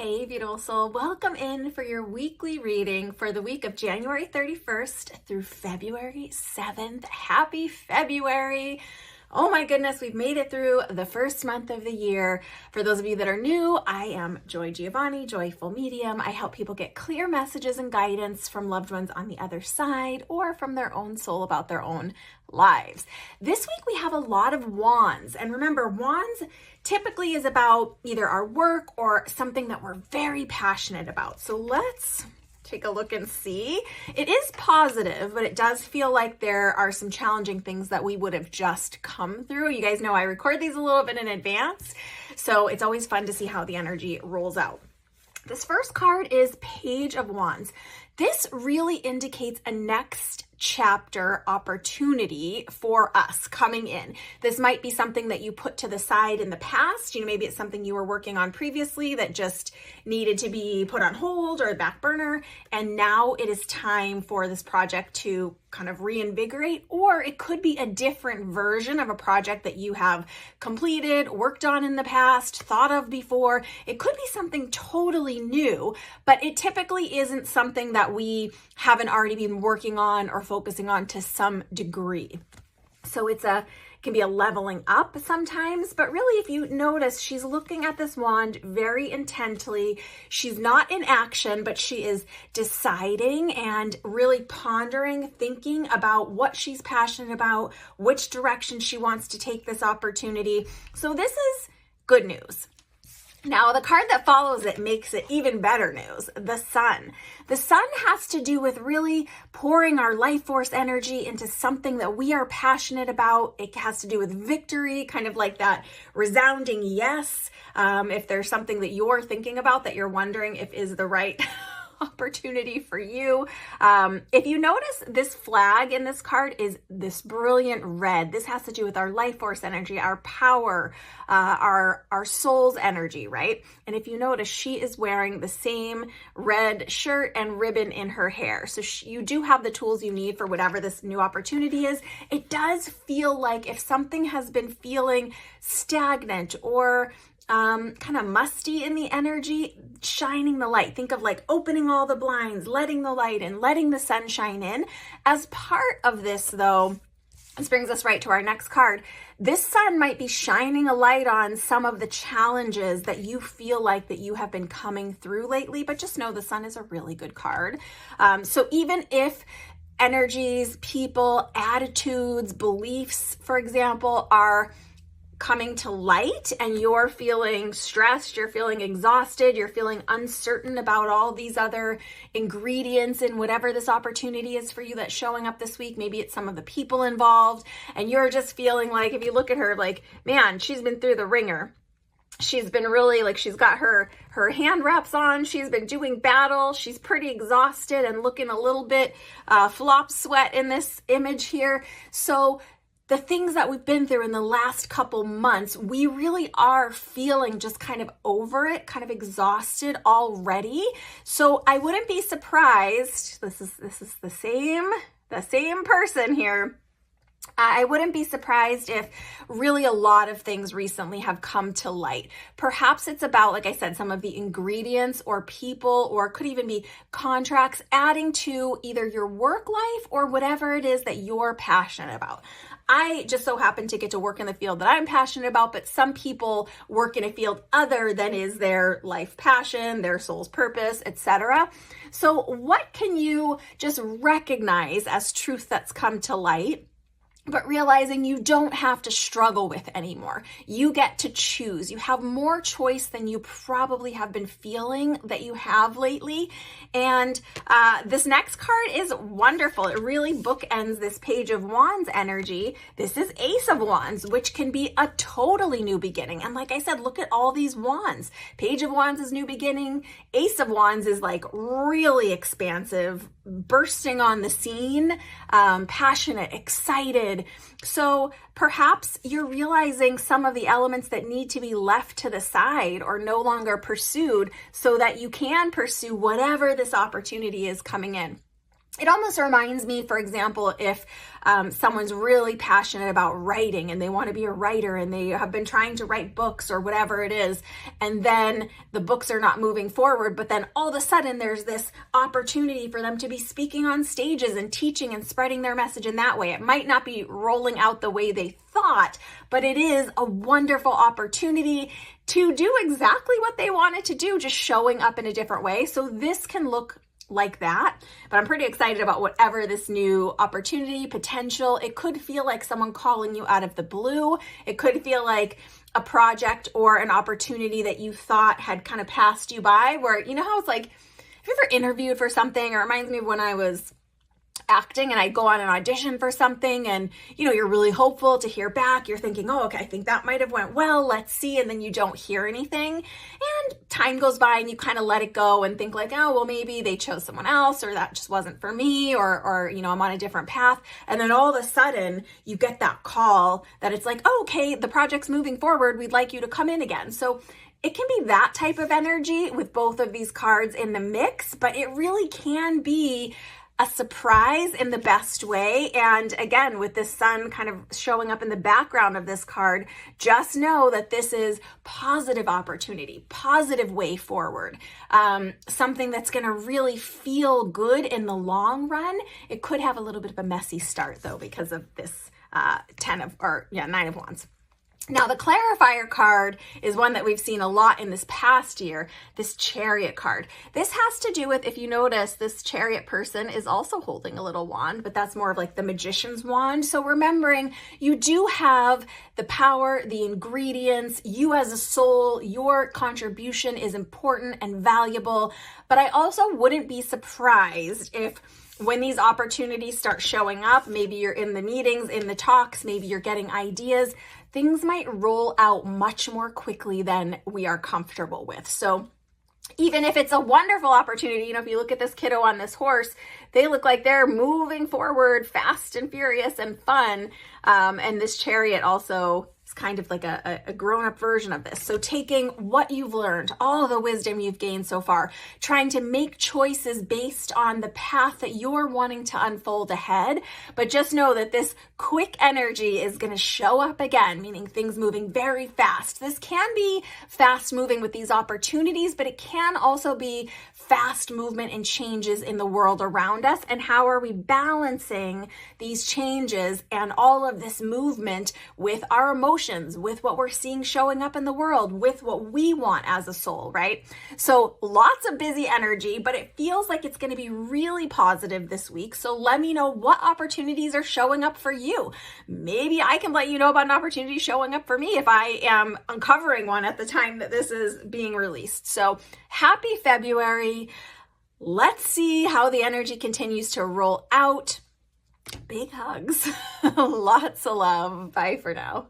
Hey, beautiful soul. Welcome in for your weekly reading for the week of January 31st through February 7th. Happy February. Oh my goodness, we've made it through the first month of the year. For those of you that are new, I am Joy Giovanni, Joyful Medium. I help people get clear messages and guidance from loved ones on the other side or from their own soul about their own lives. This week we have a lot of wands. And remember, wands typically is about either our work or something that we're very passionate about. So let's take a look and see. It is positive, but it does feel like there are some challenging things that we would have just come through. You guys know I record these a little bit in advance, so it's always fun to see how the energy rolls out. This first card is Page of Wands. This really indicates a next chapter opportunity for us coming in. This might be something that you put to the side in the past. Maybe it's something you were working on previously that just needed to be put on hold or a back burner. And now it is time for this project to kind of reinvigorate, or it could be a different version of a project that you have completed, worked on in the past, thought of before. It could be something totally new, but it typically isn't something that we haven't already been working on or focusing on to some degree. So it can be a leveling up sometimes, but really if you notice, she's looking at this wand very intently. She's not in action, but she is deciding and really pondering, thinking about what she's passionate about, which direction she wants to take this opportunity. So this is good news. Now, the card that follows it makes it even better news, the sun. The sun has to do with really pouring our life force energy into something that we are passionate about. It has to do with victory, kind of like that resounding yes. If there's something that you're thinking about that you're wondering if is the right opportunity for you. If you notice, this flag in this card is this brilliant red. This has to do with our life force energy, our power, our soul's energy, right? And if you notice, she is wearing the same red shirt and ribbon in her hair. So you do have the tools you need for whatever this new opportunity is. It does feel like if something has been feeling stagnant or kind of musty in the energy, shining the light. Think of like opening all the blinds, letting the light in, letting the sunshine in. As part of this though, this brings us right to our next card. This sun might be shining a light on some of the challenges that you feel like that you have been coming through lately, but just know the sun is a really good card. So even if energies, people, attitudes, beliefs, for example, are coming to light and you're feeling stressed, you're feeling exhausted, you're feeling uncertain about all these other ingredients in whatever this opportunity is for you that's showing up this week. Maybe it's some of the people involved and you're just feeling like, if you look at her, like, man, she's been through the ringer. She's been really like, she's got her hand wraps on. She's been doing battle. She's pretty exhausted and looking a little bit flop sweat in this image here. So the things that we've been through in the last couple months, we really are feeling just kind of over it, kind of exhausted already. So I wouldn't be surprised. This is the same person here. I wouldn't be surprised if really a lot of things recently have come to light. Perhaps it's about, like I said, some of the ingredients or people, or it could even be contracts adding to either your work life or whatever it is that you're passionate about. I just so happen to get to work in the field that I'm passionate about, but some people work in a field other than is their life passion, their soul's purpose, etc. So what can you just recognize as truth that's come to light, but realizing you don't have to struggle with anymore? You get to choose. You have more choice than you probably have been feeling that you have lately. And this next card is wonderful. It really bookends this Page of Wands energy. This is Ace of Wands, which can be a totally new beginning. And like I said, look at all these wands. Page of Wands is new beginning. Ace of Wands is like really expansive, bursting on the scene, passionate, excited. So perhaps you're realizing some of the elements that need to be left to the side or no longer pursued so that you can pursue whatever this opportunity is coming in. It almost reminds me, for example, if someone's really passionate about writing and they want to be a writer and they have been trying to write books or whatever it is, and then the books are not moving forward, but then all of a sudden there's this opportunity for them to be speaking on stages and teaching and spreading their message in that way. It might not be rolling out the way they thought, but it is a wonderful opportunity to do exactly what they wanted to do, just showing up in a different way. So this can look like that, but I'm pretty excited about whatever this new opportunity, potential. It could feel like someone calling you out of the blue. It could feel like a project or an opportunity that you thought had kind of passed you by, where, you know how it's like, have you ever interviewed for something? It reminds me of when I was acting and I'd go on an audition for something and, you know, you're really hopeful to hear back. You're thinking, oh, okay, I think that might have went well. Let's see. And then you don't hear anything. And time goes by and you kind of let it go and think like, oh, well, maybe they chose someone else, or that just wasn't for me, or, you know, I'm on a different path. And then all of a sudden you get that call that it's like, oh, okay, the project's moving forward. We'd like you to come in again. So it can be that type of energy with both of these cards in the mix, but it really can be a surprise in the best way. And again, with this sun kind of showing up in the background of this card, just know that this is positive opportunity, positive way forward, something that's going to really feel good in the long run. It could have a little bit of a messy start though, because of this 9 of Wands. Now, the clarifier card is one that we've seen a lot in this past year, this Chariot card. This has to do with, if you notice, this Chariot person is also holding a little wand, but that's more of like the magician's wand. So remembering you do have the power, the ingredients, you as a soul, your contribution is important and valuable. But I also wouldn't be surprised if when these opportunities start showing up, maybe you're in the meetings, in the talks, maybe you're getting ideas, things might roll out much more quickly than we are comfortable with. So even if it's a wonderful opportunity, you know, if you look at this kiddo on this horse, they look like they're moving forward fast and furious and fun. And this Chariot also is kind of like a grown-up version of this. So taking what you've learned, all of the wisdom you've gained so far, trying to make choices based on the path that you're wanting to unfold ahead. But just know that this quick energy is going to show up again, meaning things moving very fast. This can be fast moving with these opportunities, but it can also be fast movement and changes in the world around us. And how are we balancing these changes and all of this movement with our emotions, with what we're seeing showing up in the world, with what we want as a soul, right? So lots of busy energy, but it feels like it's going to be really positive this week. So let me know what opportunities are showing up for you. Maybe I can let you know about an opportunity showing up for me if I am uncovering one at the time that this is being released. So happy February. Let's see how the energy continues to roll out. Big hugs. Lots of love. Bye for now.